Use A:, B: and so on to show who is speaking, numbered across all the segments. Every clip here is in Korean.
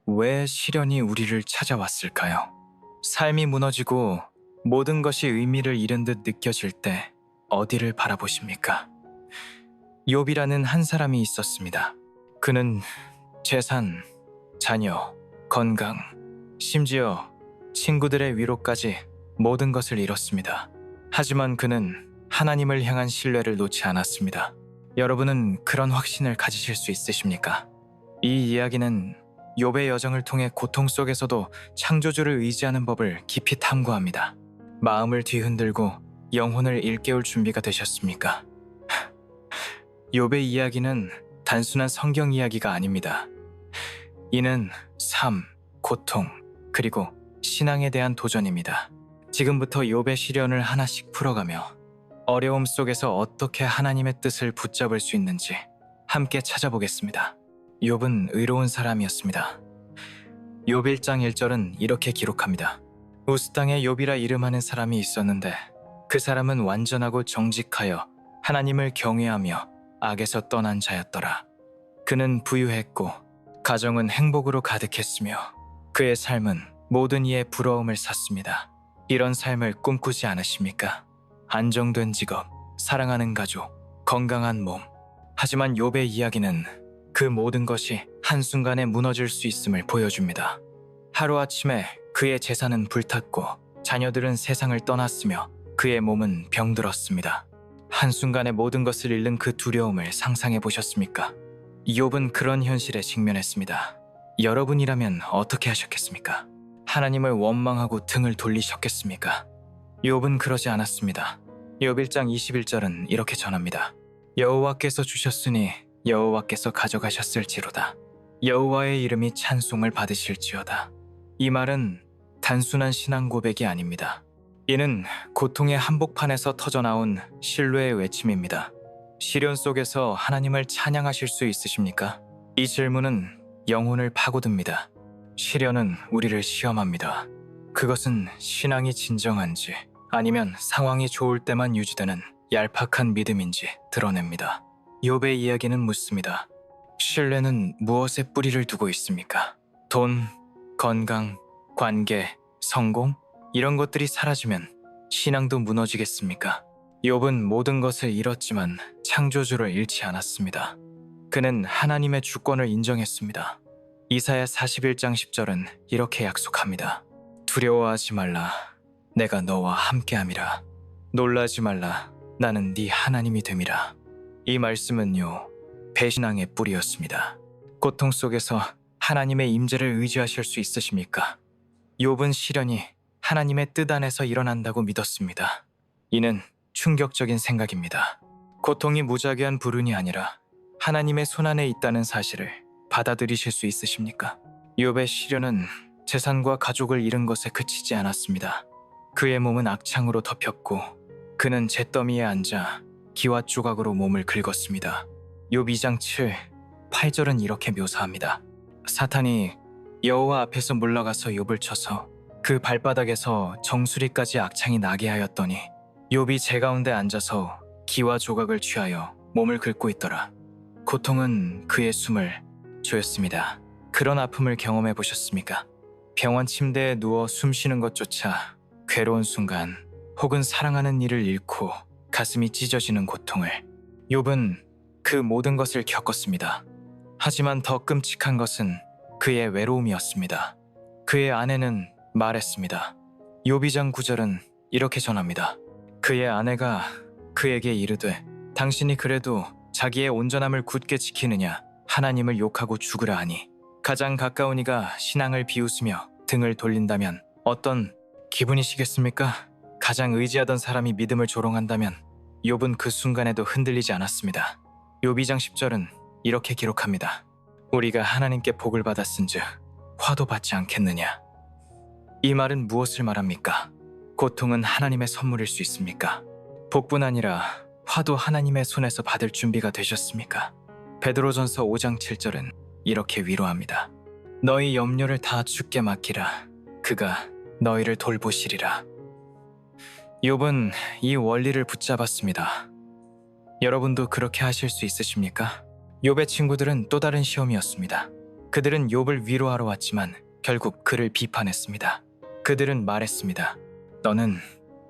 A: 왜 시련이 우리를 찾아왔을까요? 삶이 무너지고 모든 것이 의미를 잃은 듯 느껴질 때 어디를 바라보십니까? 욥이라는 한 사람이 있었습니다. 그는 재산, 자녀, 건강, 심지어 친구들의 위로까지 모든 것을 잃었습니다. 하지만 그는 하나님을 향한 신뢰를 놓지 않았습니다. 여러분은 그런 확신을 가지실 수 있으십니까? 이 이야기는 욥의 여정을 통해 고통 속에서도 창조주를 의지하는 법을 깊이 탐구합니다. 마음을 뒤흔들고 영혼을 일깨울 준비가 되셨습니까? 욥의 이야기는 단순한 성경 이야기가 아닙니다. 이는 삶, 고통, 그리고 신앙에 대한 도전입니다. 지금부터 욥의 시련을 하나씩 풀어가며 어려움 속에서 어떻게 하나님의 뜻을 붙잡을 수 있는지 함께 찾아보겠습니다. 욥은 의로운 사람이었습니다. 욥 1장 1절은 이렇게 기록합니다. 우스 땅에 욥이라 이름하는 사람이 있었는데 그 사람은 완전하고 정직하여 하나님을 경외하며 악에서 떠난 자였더라. 그는 부유했고 가정은 행복으로 가득했으며 그의 삶은 모든 이의 부러움을 샀습니다. 이런 삶을 꿈꾸지 않으십니까? 안정된 직업, 사랑하는 가족, 건강한 몸. 하지만 욥의 이야기는 그 모든 것이 한순간에 무너질 수 있음을 보여줍니다. 하루아침에 그의 재산은 불탔고 자녀들은 세상을 떠났으며 그의 몸은 병들었습니다. 한순간에 모든 것을 잃는 그 두려움을 상상해 보셨습니까? 욥은 그런 현실에 직면했습니다. 여러분이라면 어떻게 하셨겠습니까? 하나님을 원망하고 등을 돌리셨겠습니까? 욥은 그러지 않았습니다. 욥 1장 21절은 이렇게 전합니다. 여호와께서 주셨으니 여호와께서 가져가셨을지로다. 여호와의 이름이 찬송을 받으실지어다. 이 말은 단순한 신앙 고백이 아닙니다. 이는 고통의 한복판에서 터져나온 신뢰의 외침입니다. 시련 속에서 하나님을 찬양하실 수 있으십니까? 이 질문은 영혼을 파고듭니다. 시련은 우리를 시험합니다. 그것은 신앙이 진정한지 아니면 상황이 좋을 때만 유지되는 얄팍한 믿음인지 드러냅니다. 욥의 이야기는 묻습니다. 신뢰는 무엇에 뿌리를 두고 있습니까? 돈, 건강, 관계, 성공? 이런 것들이 사라지면 신앙도 무너지겠습니까? 욥은 모든 것을 잃었지만 창조주를 잃지 않았습니다. 그는 하나님의 주권을 인정했습니다. 이사야 41장 10절은 이렇게 약속합니다. 두려워하지 말라. 내가 너와 함께함이라. 놀라지 말라. 나는 네 하나님이 됨이라. 이 말씀은요, 배신앙의 뿌리였습니다. 고통 속에서 하나님의 임재를 의지하실 수 있으십니까? 욥은 시련이 하나님의 뜻 안에서 일어난다고 믿었습니다. 이는 충격적인 생각입니다. 고통이 무작위한 불운이 아니라 하나님의 손안에 있다는 사실을 받아들이실 수 있으십니까? 욥의 시련은 재산과 가족을 잃은 것에 그치지 않았습니다. 그의 몸은 악창으로 덮였고 그는 잿더미에 앉아 기와 조각으로 몸을 긁었습니다. 욥 2장 7, 8절은 이렇게 묘사합니다. 사탄이 여호와 앞에서 물러가서 욥을 쳐서 그 발바닥에서 정수리까지 악창이 나게 하였더니 욥이 제 가운데 앉아서 기와 조각을 취하여 몸을 긁고 있더라. 고통은 그의 숨을 조였습니다. 그런 아픔을 경험해 보셨습니까? 병원 침대에 누워 숨 쉬는 것조차 괴로운 순간 혹은 사랑하는 이를 잃고 가슴이 찢어지는 고통을 욥은 그 모든 것을 겪었습니다. 하지만 더 끔찍한 것은 그의 외로움이었습니다. 그의 아내는 말했습니다. 욥 2장 9절은 이렇게 전합니다. 그의 아내가 그에게 이르되 당신이 그래도 자기의 온전함을 굳게 지키느냐 하나님을 욕하고 죽으라 하니 가장 가까운 이가 신앙을 비웃으며 등을 돌린다면 어떤 기분이시겠습니까? 가장 의지하던 사람이 믿음을 조롱한다면 욥은 그 순간에도 흔들리지 않았습니다. 욥 2장 10절은 이렇게 기록합니다. 우리가 하나님께 복을 받았은즉 화도 받지 않겠느냐. 이 말은 무엇을 말합니까? 고통은 하나님의 선물일 수 있습니까? 복뿐 아니라 화도 하나님의 손에서 받을 준비가 되셨습니까? 베드로전서 5장 7절은 이렇게 위로합니다. 너희 염려를 다 주께 맡기라. 그가 너희를 돌보시리라. 욥은 이 원리를 붙잡았습니다. 여러분도 그렇게 하실 수 있으십니까? 욥의 친구들은 또 다른 시험이었습니다. 그들은 욥을 위로하러 왔지만 결국 그를 비판했습니다. 그들은 말했습니다. 너는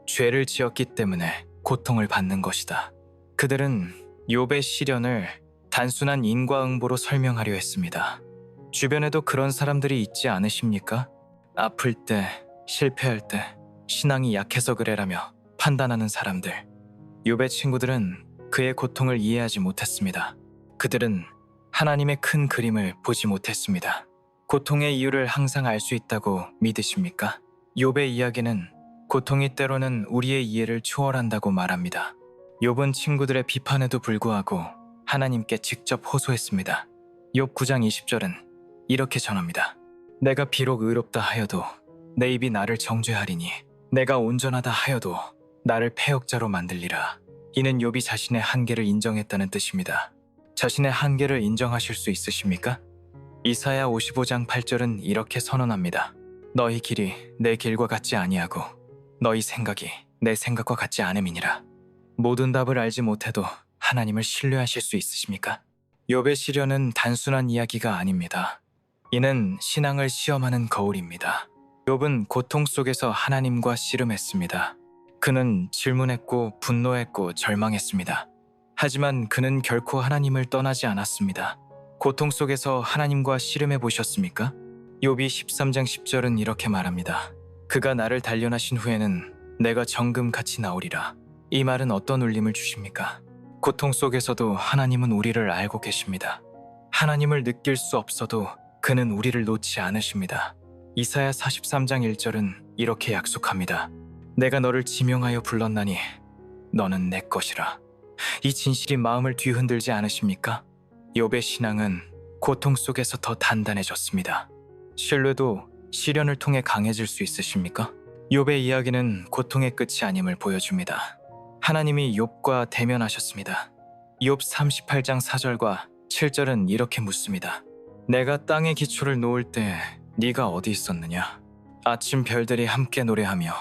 A: 죄를 지었기 때문에 고통을 받는 것이다. 그들은 욥의 시련을 단순한 인과응보로 설명하려 했습니다. 주변에도 그런 사람들이 있지 않으십니까? 아플 때, 실패할 때, 신앙이 약해서 그래라며 판단하는 사람들. 욥의 친구들은 그의 고통을 이해하지 못했습니다. 그들은 하나님의 큰 그림을 보지 못했습니다. 고통의 이유를 항상 알 수 있다고 믿으십니까? 욥의 이야기는 고통이 때로는 우리의 이해를 초월한다고 말합니다. 욥은 친구들의 비판에도 불구하고 하나님께 직접 호소했습니다. 욥 9장 20절은 이렇게 전합니다. 내가 비록 의롭다 하여도 내 입이 나를 정죄하리니 내가 온전하다 하여도 나를 패역자로 만들리라. 이는 욥이 자신의 한계를 인정했다는 뜻입니다. 자신의 한계를 인정하실 수 있으십니까? 이사야 55장 8절은 이렇게 선언합니다. 너희 길이 내 길과 같지 아니하고 너희 생각이 내 생각과 같지 않음이니라. 모든 답을 알지 못해도 하나님을 신뢰하실 수 있으십니까? 욥의 시련은 단순한 이야기가 아닙니다. 이는 신앙을 시험하는 거울입니다. 욥은 고통 속에서 하나님과 씨름했습니다. 그는 질문했고 분노했고 절망했습니다. 하지만 그는 결코 하나님을 떠나지 않았습니다. 고통 속에서 하나님과 씨름해 보셨습니까? 욥이 13장 10절은 이렇게 말합니다. 그가 나를 단련하신 후에는 내가 정금같이 나오리라. 이 말은 어떤 울림을 주십니까? 고통 속에서도 하나님은 우리를 알고 계십니다. 하나님을 느낄 수 없어도 그는 우리를 놓지 않으십니다. 이사야 43장 1절은 이렇게 약속합니다. 내가 너를 지명하여 불렀나니 너는 내 것이라. 이 진실이 마음을 뒤흔들지 않으십니까? 욥의 신앙은 고통 속에서 더 단단해졌습니다. 신뢰도 시련을 통해 강해질 수 있으십니까? 욥의 이야기는 고통의 끝이 아님을 보여줍니다. 하나님이 욥과 대면하셨습니다. 욥 38장 4절과 7절은 이렇게 묻습니다. 내가 땅의 기초를 놓을 때 네가 어디 있었느냐? 아침 별들이 함께 노래하며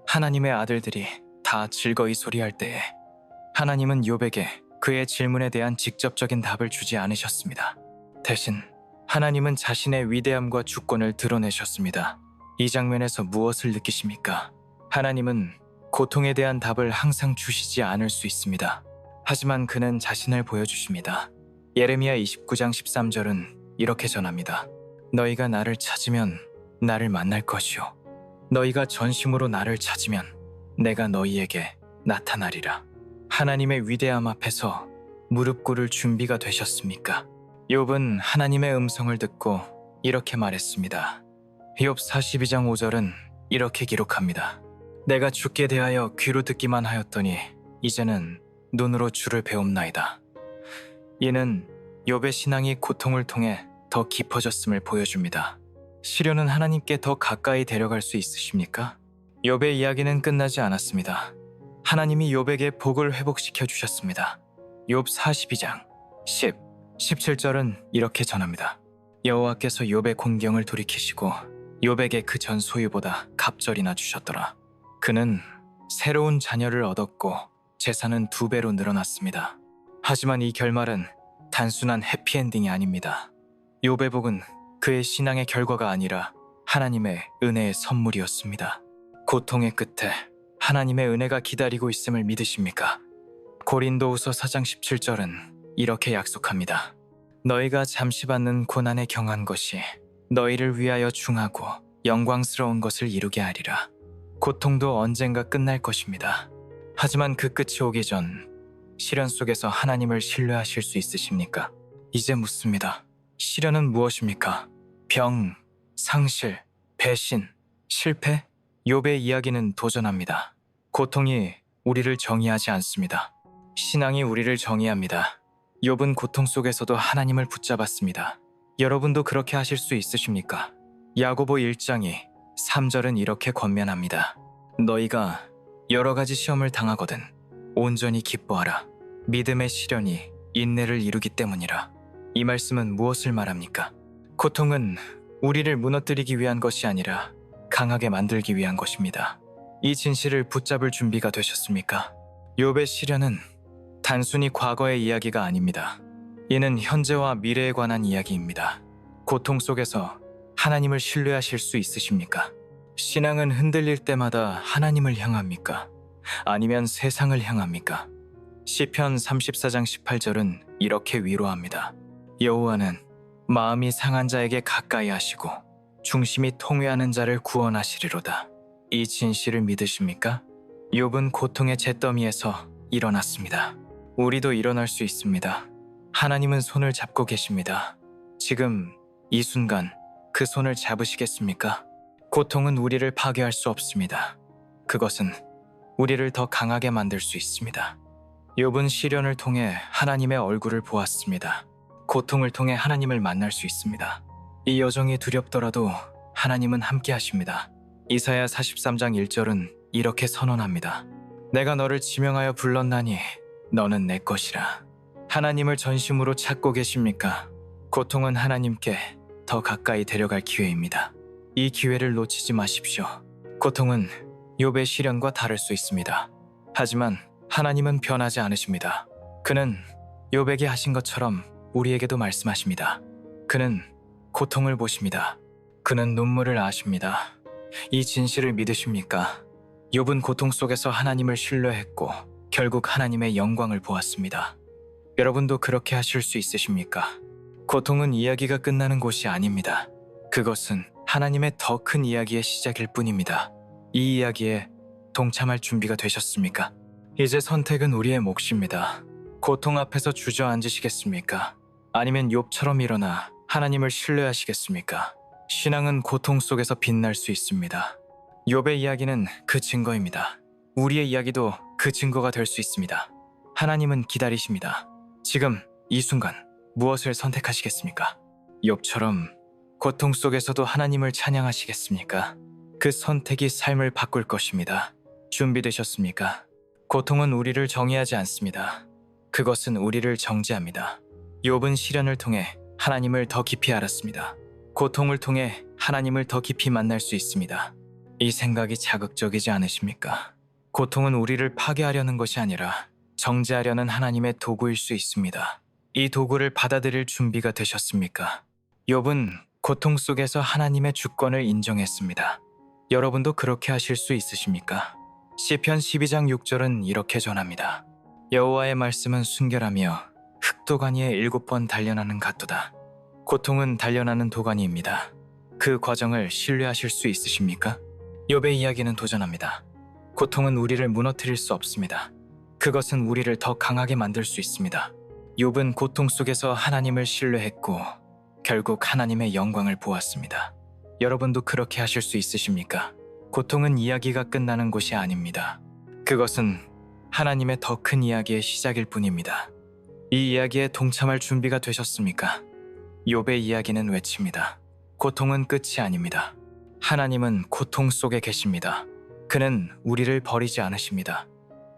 A: 하나님의 아들들이 다 즐거이 소리할 때에 하나님은 욥에게 그의 질문에 대한 직접적인 답을 주지 않으셨습니다. 대신 하나님은 자신의 위대함과 주권을 드러내셨습니다. 이 장면에서 무엇을 느끼십니까? 하나님은 고통에 대한 답을 항상 주시지 않을 수 있습니다. 하지만 그는 자신을 보여주십니다. 예레미야 29장 13절은 이렇게 전합니다. 너희가 나를 찾으면 나를 만날 것이요. 너희가 전심으로 나를 찾으면 내가 너희에게 나타나리라. 하나님의 위대함 앞에서 무릎 꿇을 준비가 되셨습니까? 욥은 하나님의 음성을 듣고 이렇게 말했습니다. 욥 42장 5절은 이렇게 기록합니다. 내가 주께 대하여 귀로 듣기만 하였더니 이제는 눈으로 주를 배움나이다. 이는 욥의 신앙이 고통을 통해 더 깊어졌음을 보여줍니다. 시련은 하나님께 더 가까이 데려갈 수 있으십니까? 욥의 이야기는 끝나지 않았습니다. 하나님이 욥에게 복을 회복시켜 주셨습니다. 욥 42장 17절은 이렇게 전합니다. 여호와께서 욥의 공경을 돌이키시고 욥에게 그 전 소유보다 갑절이나 주셨더라. 그는 새로운 자녀를 얻었고 재산은 2배로 늘어났습니다. 하지만 이 결말은 단순한 해피엔딩이 아닙니다. 욥의 복은 그의 신앙의 결과가 아니라 하나님의 은혜의 선물이었습니다. 고통의 끝에 하나님의 은혜가 기다리고 있음을 믿으십니까? 고린도후서 4장 17절은 이렇게 약속합니다. 너희가 잠시 받는 고난에 경한 것이 너희를 위하여 중하고 영광스러운 것을 이루게 하리라. 고통도 언젠가 끝날 것입니다. 하지만 그 끝이 오기 전 시련 속에서 하나님을 신뢰하실 수 있으십니까? 이제 묻습니다. 시련은 무엇입니까? 병, 상실, 배신, 실패? 욥의 이야기는 도전합니다. 고통이 우리를 정의하지 않습니다. 신앙이 우리를 정의합니다. 욥은 고통 속에서도 하나님을 붙잡았습니다. 여러분도 그렇게 하실 수 있으십니까? 야고보 1장이 3절은 이렇게 권면합니다. 너희가 여러 가지 시험을 당하거든 온전히 기뻐하라. 믿음의 시련이 인내를 이루기 때문이라. 이 말씀은 무엇을 말합니까? 고통은 우리를 무너뜨리기 위한 것이 아니라 강하게 만들기 위한 것입니다. 이 진실을 붙잡을 준비가 되셨습니까? 욥의 시련은 단순히 과거의 이야기가 아닙니다. 이는 현재와 미래에 관한 이야기입니다. 고통 속에서 하나님을 신뢰하실 수 있으십니까? 신앙은 흔들릴 때마다 하나님을 향합니까? 아니면 세상을 향합니까? 시편 34장 18절은 이렇게 위로합니다. 여호와는 마음이 상한 자에게 가까이 하시고 중심이 통회하는 자를 구원하시리로다. 이 진실을 믿으십니까? 욥은 고통의 잿더미에서 일어났습니다. 우리도 일어날 수 있습니다. 하나님은 손을 잡고 계십니다. 지금 이 순간 그 손을 잡으시겠습니까? 고통은 우리를 파괴할 수 없습니다. 그것은 우리를 더 강하게 만들 수 있습니다. 욥은 시련을 통해 하나님의 얼굴을 보았습니다. 고통을 통해 하나님을 만날 수 있습니다. 이 여정이 두렵더라도 하나님은 함께 하십니다. 이사야 43장 1절은 이렇게 선언합니다. 내가 너를 지명하여 불렀나니 너는 내 것이라. 하나님을 전심으로 찾고 계십니까? 고통은 하나님께 더 가까이 데려갈 기회입니다. 이 기회를 놓치지 마십시오. 고통은 욥의 시련과 다를 수 있습니다. 하지만 하나님은 변하지 않으십니다. 그는 욥에게 하신 것처럼 우리에게도 말씀하십니다. 그는 고통을 보십니다. 그는 눈물을 아십니다. 이 진실을 믿으십니까? 욥은 고통 속에서 하나님을 신뢰했고 결국 하나님의 영광을 보았습니다. 여러분도 그렇게 하실 수 있으십니까? 고통은 이야기가 끝나는 곳이 아닙니다. 그것은 하나님의 더 큰 이야기의 시작일 뿐입니다. 이 이야기에 동참할 준비가 되셨습니까? 이제 선택은 우리의 몫입니다. 고통 앞에서 주저앉으시겠습니까? 아니면 욥처럼 일어나 하나님을 신뢰하시겠습니까? 신앙은 고통 속에서 빛날 수 있습니다. 욥의 이야기는 그 증거입니다. 우리의 이야기도 그 증거가 될 수 있습니다. 하나님은 기다리십니다. 지금 이 순간 무엇을 선택하시겠습니까? 욥처럼 고통 속에서도 하나님을 찬양하시겠습니까? 그 선택이 삶을 바꿀 것입니다. 준비되셨습니까? 고통은 우리를 정의하지 않습니다. 그것은 우리를 정죄합니다. 욥은 시련을 통해 하나님을 더 깊이 알았습니다. 고통을 통해 하나님을 더 깊이 만날 수 있습니다. 이 생각이 자극적이지 않으십니까? 고통은 우리를 파괴하려는 것이 아니라 정죄하려는 하나님의 도구일 수 있습니다. 이 도구를 받아들일 준비가 되셨습니까? 욥은 고통 속에서 하나님의 주권을 인정했습니다. 여러분도 그렇게 하실 수 있으십니까? 시편 12장 6절은 이렇게 전합니다. 여호와의 말씀은 순결하며 흑도가니에 7번 단련하는 같도다. 고통은 단련하는 도가니입니다. 그 과정을 신뢰하실 수 있으십니까? 욥의 이야기는 도전합니다. 고통은 우리를 무너뜨릴 수 없습니다. 그것은 우리를 더 강하게 만들 수 있습니다. 욥은 고통 속에서 하나님을 신뢰했고 결국 하나님의 영광을 보았습니다. 여러분도 그렇게 하실 수 있으십니까? 고통은 이야기가 끝나는 곳이 아닙니다. 그것은 하나님의 더 큰 이야기의 시작일 뿐입니다. 이 이야기에 동참할 준비가 되셨습니까? 욥의 이야기는 외칩니다. 고통은 끝이 아닙니다. 하나님은 고통 속에 계십니다. 그는 우리를 버리지 않으십니다.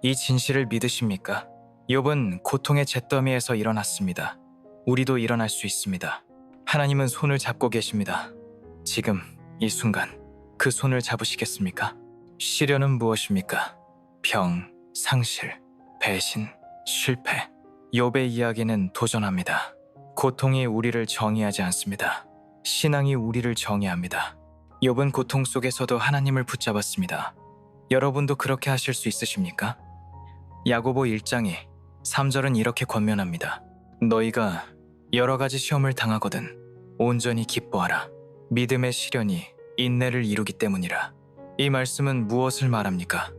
A: 이 진실을 믿으십니까? 욥은 고통의 잿더미에서 일어났습니다. 우리도 일어날 수 있습니다. 하나님은 손을 잡고 계십니다. 지금 이 순간 그 손을 잡으시겠습니까? 시련은 무엇입니까? 병, 상실, 배신, 실패. 욥의 이야기는 도전합니다. 고통이 우리를 정의하지 않습니다. 신앙이 우리를 정의합니다. 욥은 고통 속에서도 하나님을 붙잡았습니다. 여러분도 그렇게 하실 수 있으십니까? 야고보 1장이 3절은 이렇게 권면합니다. 너희가 여러 가지 시험을 당하거든 온전히 기뻐하라. 믿음의 시련이 인내를 이루기 때문이라. 이 말씀은 무엇을 말합니까?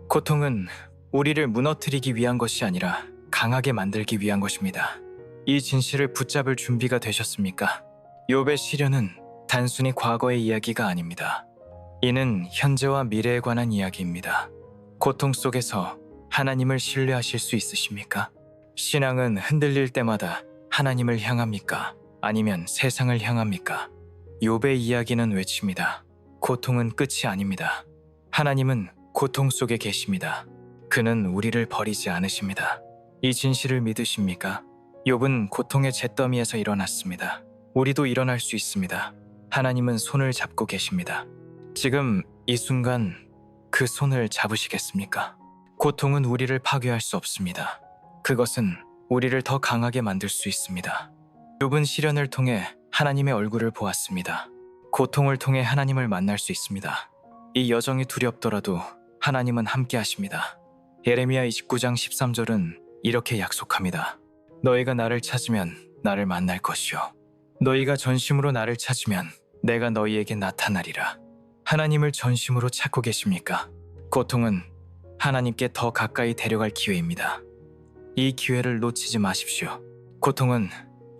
A: 고통은 우리를 무너뜨리기 위한 것이 아니라 강하게 만들기 위한 것입니다. 이 진실을 붙잡을 준비가 되셨습니까? 욥의 시련은 단순히 과거의 이야기가 아닙니다. 이는 현재와 미래에 관한 이야기입니다. 고통 속에서 하나님을 신뢰하실 수 있으십니까? 신앙은 흔들릴 때마다 하나님을 향합니까? 아니면 세상을 향합니까? 욥의 이야기는 외칩니다. 고통은 끝이 아닙니다. 하나님은 고통 속에 계십니다. 그는 우리를 버리지 않으십니다. 이 진실을 믿으십니까? 욥은 고통의 잿더미에서 일어났습니다. 우리도 일어날 수 있습니다. 하나님은 손을 잡고 계십니다. 지금 이 순간 그 손을 잡으시겠습니까? 고통은 우리를 파괴할 수 없습니다. 그것은 우리를 더 강하게 만들 수 있습니다. 욥은 시련을 통해 하나님의 얼굴을 보았습니다. 고통을 통해 하나님을 만날 수 있습니다. 이 여정이 두렵더라도 하나님은 함께 하십니다. 예레미야 29장 13절은 이렇게 약속합니다. 너희가 나를 찾으면 나를 만날 것이요. 너희가 전심으로 나를 찾으면 내가 너희에게 나타나리라. 하나님을 전심으로 찾고 계십니까? 고통은 하나님께 더 가까이 데려갈 기회입니다. 이 기회를 놓치지 마십시오. 고통은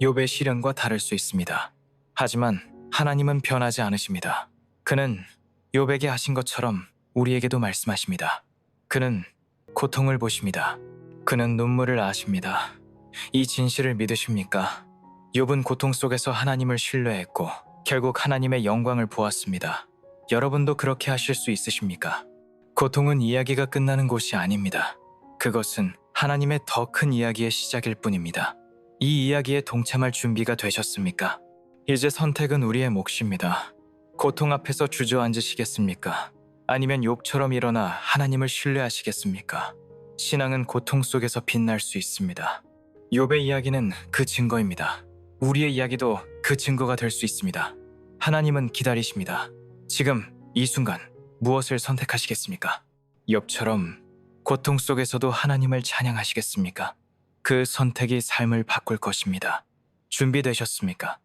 A: 욥의 시련과 다를 수 있습니다. 하지만 하나님은 변하지 않으십니다. 그는 욥에게 하신 것처럼 우리에게도 말씀하십니다. 그는 고통을 보십니다. 그는 눈물을 아십니다. 이 진실을 믿으십니까? 욥은 고통 속에서 하나님을 신뢰했고 결국 하나님의 영광을 보았습니다. 여러분도 그렇게 하실 수 있으십니까? 고통은 이야기가 끝나는 곳이 아닙니다. 그것은 하나님의 더 큰 이야기의 시작일 뿐입니다. 이 이야기에 동참할 준비가 되셨습니까? 이제 선택은 우리의 몫입니다. 고통 앞에서 주저앉으시겠습니까? 아니면 욥처럼 일어나 하나님을 신뢰하시겠습니까? 신앙은 고통 속에서 빛날 수 있습니다. 욥의 이야기는 그 증거입니다. 우리의 이야기도 그 증거가 될 수 있습니다. 하나님은 기다리십니다. 지금 이 순간 무엇을 선택하시겠습니까? 욥처럼 고통 속에서도 하나님을 찬양하시겠습니까? 그 선택이 삶을 바꿀 것입니다. 준비되셨습니까?